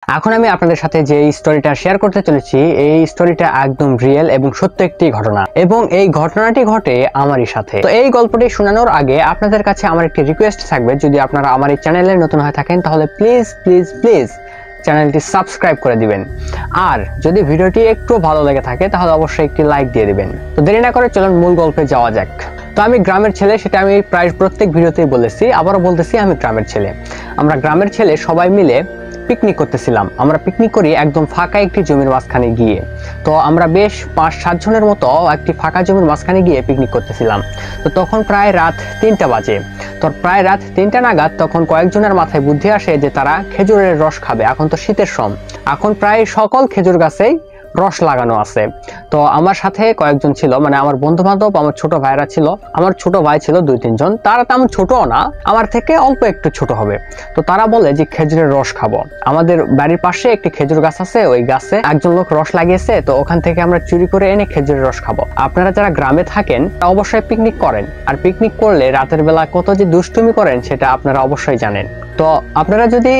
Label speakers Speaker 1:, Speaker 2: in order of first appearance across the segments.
Speaker 1: এখন আমি আপনাদের সাথে যে স্টোরিটা শেয়ার করতে চলেছি এই স্টোরিটা একদম রিয়েল এবং সত্য একটি ঘটনা, এবং এই ঘটনাটি ঘটে আমারই সাথে। তো এই গল্পটি শোনানোর আগে আপনাদের কাছে আমার একটি রিকোয়েস্ট থাকবে, যদি আপনারা আমার এই চ্যানেলে নতুন হয়ে থাকেন তাহলে প্লিজ প্লিজ প্লিজ চ্যানেলটি সাবস্ক্রাইব করে দিবেন, আর যদি ভিডিওটি একটু ভালো লেগে থাকে তাহলে অবশ্যই একটি লাইক দিয়ে দিবেন। তো দেরি না করে চলুন মূল গল্পে যাওয়া যাক। তো আমি গ্রামের ছেলে, সেটা আমি প্রায় প্রত্যেক ভিডিওতেই বলেছি, আবারও বলতেছি আমি গ্রামের ছেলে। আমরা গ্রামের ছেলে সবাই মিলে পিকনিক করতেছিলাম। আমরা পিকনিক করি একদম ফাঁকা একটি জমির মাঝখানে গিয়ে। তো আমরা বেশ 5-7 জনের মতো একটি ফাঁকা জমির মাঝখানে গিয়ে পিকনিক করতেছিলাম। তো তখন প্রায় রাত 3টা বাজে। তো প্রায় রাত 3টা নাগাদ তখন কয়েকজনের মাথায় বুদ্ধি আসে যে তারা খেজুরের রস খাবে। এখন তো শীতের সময়, এখন প্রায় সকল খেজুর গাছেই রস লাগানো আছে। তো আমার সাথে কয়েকজন ছিল, মানে আমার বন্ধু বান্ধব, আমার ছোট ভাইরা ছিল। আমার ছোট ভাই ছিল 2-3 জন, তারা তেমন ছোট না, আমার থেকে অল্প একটু ছোট হবে। তো তারা বলে যে খেজুরের রস খাবো। আমাদের বাড়ির পাশে একটি খেজুর গাছ আছে, ওই গাছে একজন লোক রস লাগিয়েছে, তো ওখান থেকে আমরা চুরি করে এনে খেজুরের রস খাবো। আপনারা যারা গ্রামে থাকেন অবশ্যই পিকনিক করেন, আর পিকনিক করলে রাতের বেলা কত যে দুষ্টুমি করেন সেটা আপনারা অবশ্যই জানেন। তো আপনারা যদি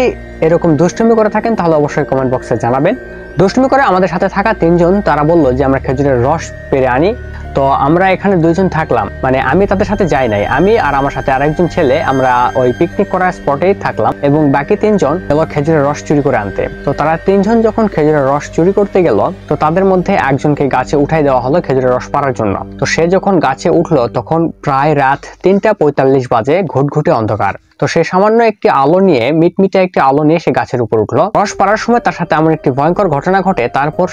Speaker 1: এরকম দুষ্টুমি করে থাকেন তাহলে অবশ্যই কমেন্ট বক্সে জানাবেন। দুষ্টুমি করে আমাদের সাথে থাকা 3 জন তারা বললো যে আমরা খেজুরের রস পেরে আনি। তো আমরা এখানে 2 জন থাকলাম, মানে আমি তাদের সাথে যাই নাই, আমি আর আমার সাথে আরেকজন ছেলে আমরা ওই পিকনিক করার স্পটেই থাকলাম, এবং বাকি 3 জন এবার খেজুরের রস চুরি করে আনতে। তো তারা 3 জন যখন খেজুরের রস চুরি করতে গেল, তো তাদের মধ্যে একজনকে গাছে উঠাই দেওয়া হলো খেজুরের রস পাড়ার জন্য। তো সে যখন গাছে উঠলো তখন প্রায় রাত 3টা 45 বাজে, ঘুটঘুটে অন্ধকার। তো সে সামান্য একটি আলো নিয়ে, মিটমিটে একটি আলো নিয়ে সে গাছের উপর উঠলো। রস পাড়ার সময় তার সাথে এমন একটি ভয়ঙ্কর ঘটনা ঘটে, তারপর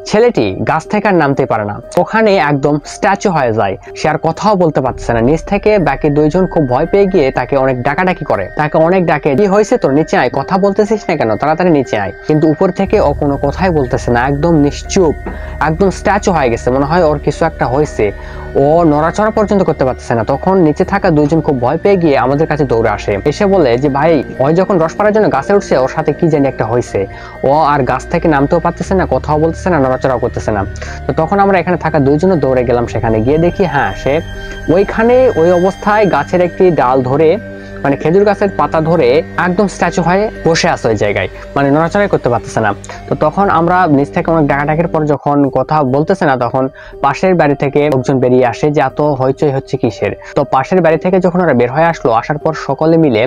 Speaker 1: ছেলেটি গাছ থেকে আর নামতে পারে না, ওখানে একদম স্ট্যাচু হয়ে যায়। সে আর কথাও বলতে পারছে না। নিচ থেকে বাকি 2 জন খুব ভয় পেয়ে গিয়ে তাকে অনেক ডাকাডাকি করে, তাকে অনেক ডাকে, কি হয়েছে তোর, নিচে আয়, কথা বলতেছিস না কেন, তাড়াতাড়ি নিচে আয়। কিন্তু উপর থেকে ও কোনো কথাই বলতেছে না, একদম নিশ্চুপ, একদম স্ট্যাচু হয়ে গেছে, মনে হয় ওর কিছু একটা হয়েছে, ও নড়াচড়া পর্যন্ত করতে পারতেছে না। তখন নিচে থাকা 2 জন খুব ভয় পেয়ে গিয়ে আমাদের কাছে দৌড়ে আসে, এসে বলে যে ভাই, ওই যখন রস পাড়ার জন্য গাছে উঠছে ওর সাথে কি জানি একটা হয়েছে, ও আর গাছ থেকে নামতেও পারতেছে না, কথাও বলতেছে না, নড়াচড়াও করতেছে না। তো তখন আমরা এখানে থাকা 2 জন দৌড়ে গেলাম, সেখানে গিয়ে দেখি হ্যাঁ, সে ওইখানে ওই অবস্থায় গাছের একটি ডাল ধরে, মানে খেজুর গাছের পাতা ধরে একদম স্ট্যাচু হয়ে বসে আছে ওই জায়গায়, মানে নড়াচড়াই করতে পারতেছে না। তো তখন আমরা নিচ থেকে অনেক ডাকাডাকির পর যখন কথা বলতেছে না, তখন পাশের বাড়ি থেকে লোকজন বেরিয়ে আসে যে এত হইচই হচ্ছে কিসের। তো পাশের বাড়ি থেকে যখন ওরা বের হয়ে আসলো, আসার পর সকলে মিলে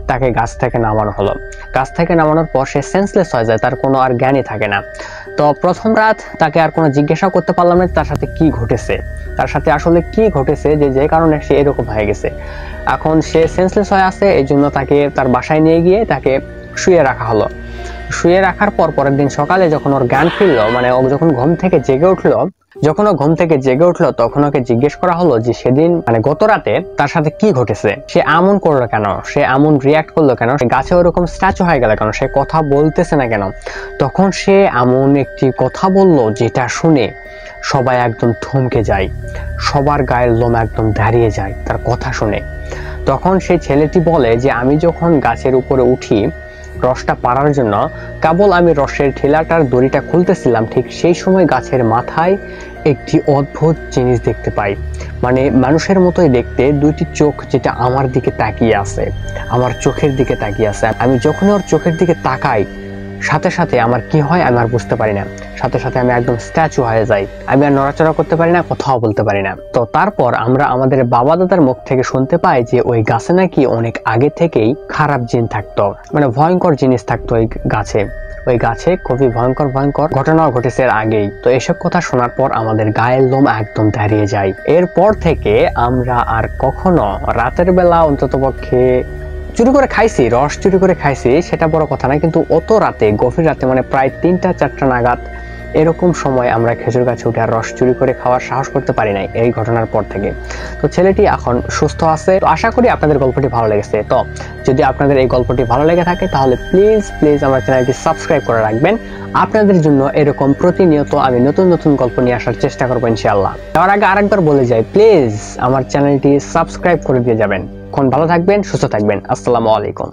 Speaker 1: তাকে গাছ থেকে নামানো হলো। গাছ থেকে নামানোর পর সে সেন্সলেস হয়ে যায়, তার কোনো আর জ্ঞানই থাকে না। তো প্রথম রাত তাকে আর কোনো জিজ্ঞাসা করতে পারলাম না তার সাথে কি ঘটেছে, তার সাথে আসলে কি ঘটেছে, যে কারণে সে এরকম হয়ে গেছে। এখন সে সেন্সলেস হয়ে আছে, এই জন্য তাকে তার বাসায় নিয়ে গিয়ে তাকে শুয়ে রাখা হলো। শুয়ে রাখার পর পরের দিন সকালে যখন ওর জ্ঞান ফিরলো, মানে ও যখন ঘুম থেকে জেগে উঠলো, তখন ওকে জিজ্ঞেস করা হলো যে সেদিন, মানে গত রাতে তার সাথে কি ঘটেছে, সে এমন করলো কেন, সে এমন রিয়াক্ট করলো কেন, সে গাছে ওরকম স্ট্যাচু হয়ে গেল কেন, সে কথা বলতেছে না কেন। তখন সে এমন একটি কথা বললো যেটা শুনে সবাই একদম থমকে যায়, সবার গায়ের লোম একদম দাঁড়িয়ে যায় তার কথা শুনে। তখন সেই ছেলেটি বলে যে আমি যখন গাছের উপরে উঠি রসটা পাড়ার জন্য, কেবল আমি রসের ঠেলাটার দড়িটা খুলতেছিলাম, ঠিক সেই সময় গাছের মাথায় একটি অদ্ভুত জিনিস দেখতে পাই, মানে মানুষের মতোই দেখতে, 2টি চোখ যেটা আমার দিকে তাকিয়ে আছে, আমার চোখের দিকে তাকিয়ে আছে। আমি যখন ওর চোখের দিকে তাকাই, সাথে সাথে আমার কি হয় আমি আর বুঝতে পারি না, সাথে সাথে আমি একদম স্ট্যাচু হয়ে যাই, আমি আর নড়াচড়া করতে পারি না, কথাও বলতে পারি না। তো তারপর আমরা আমাদের বাবা দাদার মুখ থেকে শুনতে পাই যে ওই গাছে নাকি অনেক আগে থেকেই খারাপ জিন থাকতো, মানে ভয়ঙ্কর জিনিস থাকতো ওই গাছে খুবই ভয়ঙ্কর ঘটনাও ঘটেছে এর আগেই। তো এসব কথা শোনার পর আমাদের গায়ের লোম একদম দাঁড়িয়ে যায়। এরপর থেকে আমরা আর কখনো রাতের বেলা অন্ততপক্ষে চুরি করে খাইছি, রস চুরি করে খাইছি সেটা বড় কথা না, কিন্তু অত রাতে, গভীর রাতে, মানে প্রায় 3টা 4টা নাগাদ এরকম সময় আমরা খেজুর গাছে উঠে আর রস চুরি করে খাওয়ার সাহস করতে পারি নাই এই ঘটনার পর থেকে। তো ছেলেটি এখন সুস্থ আছে। তো আশা করি আপনাদের গল্পটি ভালো লেগেছে। তো যদি আপনাদের এই গল্পটি ভালো লেগে থাকে তাহলে প্লিজ প্লিজ আমার চ্যানেলটি সাবস্ক্রাইব করে রাখবেন। আপনাদের জন্য এরকম প্রতিনিয়ত আমি নতুন নতুন গল্প নিয়ে আসার চেষ্টা করবো ইনশাআল্লাহ। তার আগে আরেকবার বলে যাই, প্লিজ আমার চ্যানেলটি সাবস্ক্রাইব করে দিয়ে যাবেন। ভালো থাকবেন, সুস্থ থাকবেন। আসসালামু আলাইকুম।